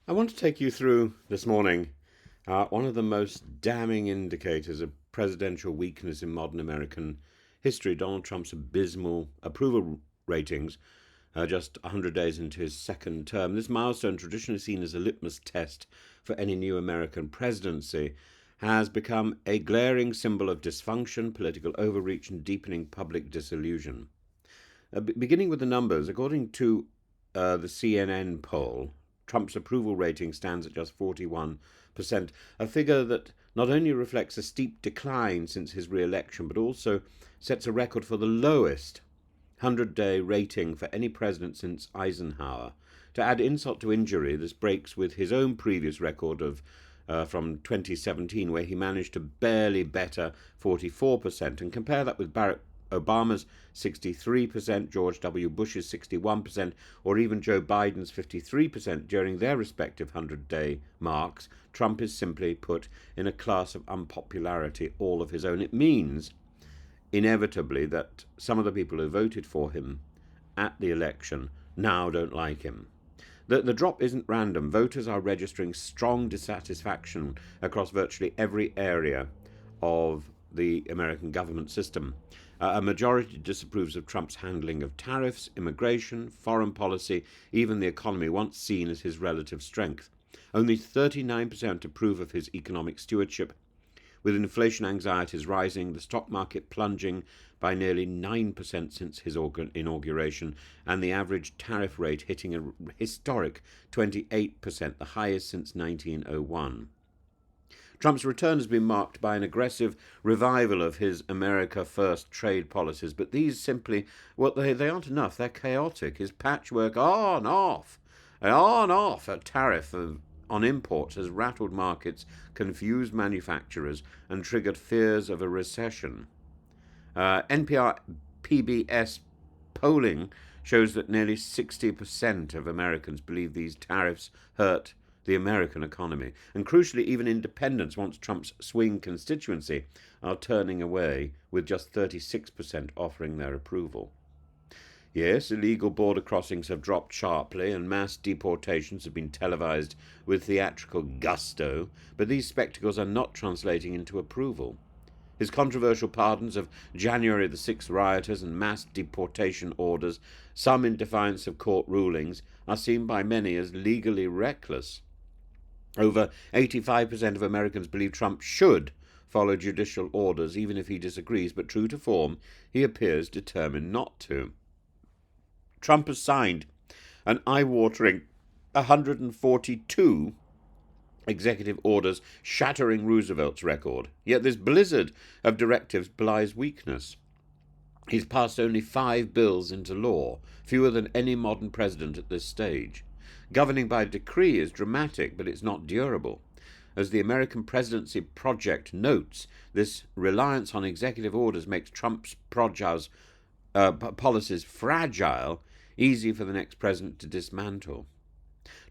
I want to take you through this morning one of the most damning indicators of presidential weakness in modern American history, Donald Trump's abysmal approval ratings just 100 days into his second term. This milestone, traditionally seen as a litmus test for any new American presidency, has become a glaring symbol of dysfunction, political overreach, and deepening public disillusion. Beginning with the numbers, according to the CNN poll, Trump's approval rating stands at just 41%, a figure that not only reflects a steep decline since his re election, but also sets a record for the lowest 100-day rating for any president since Eisenhower. To add insult to injury, this breaks with his own previous record of from 2017, where he managed to barely better 44%. And compare that with Barack Obama's 63%, George W. Bush's 61%, or even Joe Biden's 53% during their respective 100-day marks. Trump is simply put in a class of unpopularity all of his own. It means, inevitably, that some of the people who voted for him at the election now don't like him. The drop isn't random. Voters are registering strong dissatisfaction across virtually every area of the American government system. A majority disapproves of Trump's handling of tariffs, immigration, foreign policy, even the economy, once seen as his relative strength. Only 39% approve of his economic stewardship. With inflation anxieties rising, the stock market plunging by nearly 9% since his inauguration, and the average tariff rate hitting a historic 28%, the highest since 1901. Trump's return has been marked by an aggressive revival of his America First trade policies, but these simply, they aren't enough. They're chaotic. His patchwork on off a tariff on imports has rattled markets, confused manufacturers, and triggered fears of a recession. NPR PBS polling shows that nearly 60% of Americans believe these tariffs hurt the American economy. And crucially, even independents, once Trump's swing constituency, are turning away, with just 36% offering their approval. Yes, illegal border crossings have dropped sharply, and mass deportations have been televised with theatrical gusto, but these spectacles are not translating into approval. His controversial pardons of January the 6th rioters and mass deportation orders, some in defiance of court rulings, are seen by many as legally reckless. Over 85% of Americans believe Trump should follow judicial orders, even if he disagrees, but true to form, he appears determined not to. Trump has signed an eye-watering 142 executive orders shattering Roosevelt's record. Yet this blizzard of directives belies weakness. He's passed only 5 bills into law, fewer than any modern president at this stage. Governing by decree is dramatic, but it's not durable. As the American Presidency Project notes, this reliance on executive orders makes Trump's policies fragile, easy for the next president to dismantle.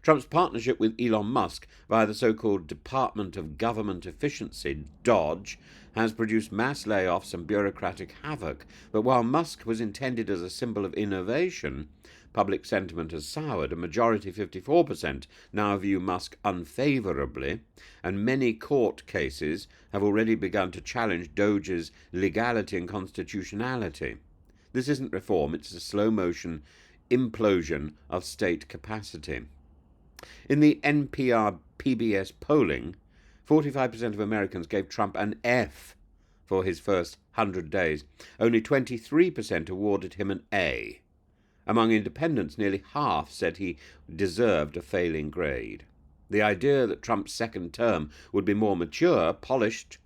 Trump's partnership with Elon Musk via the so-called Department of Government Efficiency, DOGE, has produced mass layoffs and bureaucratic havoc. But while Musk was intended as a symbol of innovation, public sentiment has soured. A majority, 54%, now view Musk unfavourably, and many court cases have already begun to challenge DOGE's legality and constitutionality. This isn't reform, it's a slow-motion implosion of state capacity. In the NPR PBS polling, 45% of Americans gave Trump an F for his first 100 days. Only 23% awarded him an A. Among independents, nearly half said he deserved a failing grade. The idea that Trump's second term would be more mature, polished,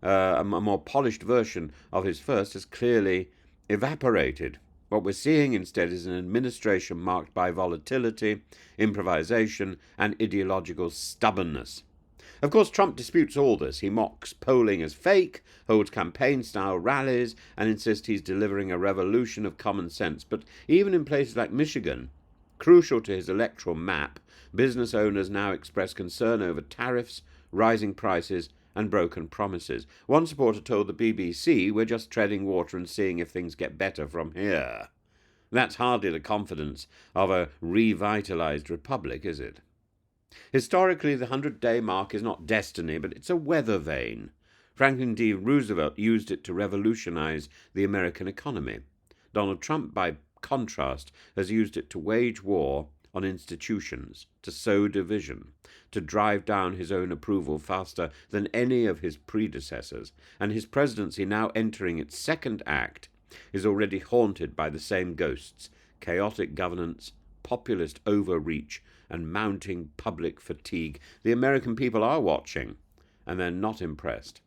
a more polished version of his first has clearly evaporated. What we're seeing instead is an administration marked by volatility, improvisation, and ideological stubbornness. Of course, Trump disputes all this. He mocks polling as fake, holds campaign-style rallies, and insists he's delivering a revolution of common sense. But even in places like Michigan, crucial to his electoral map, business owners now express concern over tariffs, rising prices, and broken promises. One supporter told the BBC, "We're just treading water and seeing if things get better from here." That's hardly the confidence of a revitalized republic, is it? Historically, the 100-day mark is not destiny, but it's a weather vane. Franklin D. Roosevelt used it to revolutionize the American economy. Donald Trump, by contrast, has used it to wage war on institutions, to sow division, to drive down his own approval faster than any of his predecessors, and his presidency, now entering its second act, is already haunted by the same ghosts: chaotic governance, populist overreach, and mounting public fatigue. The American people are watching, and they're not impressed.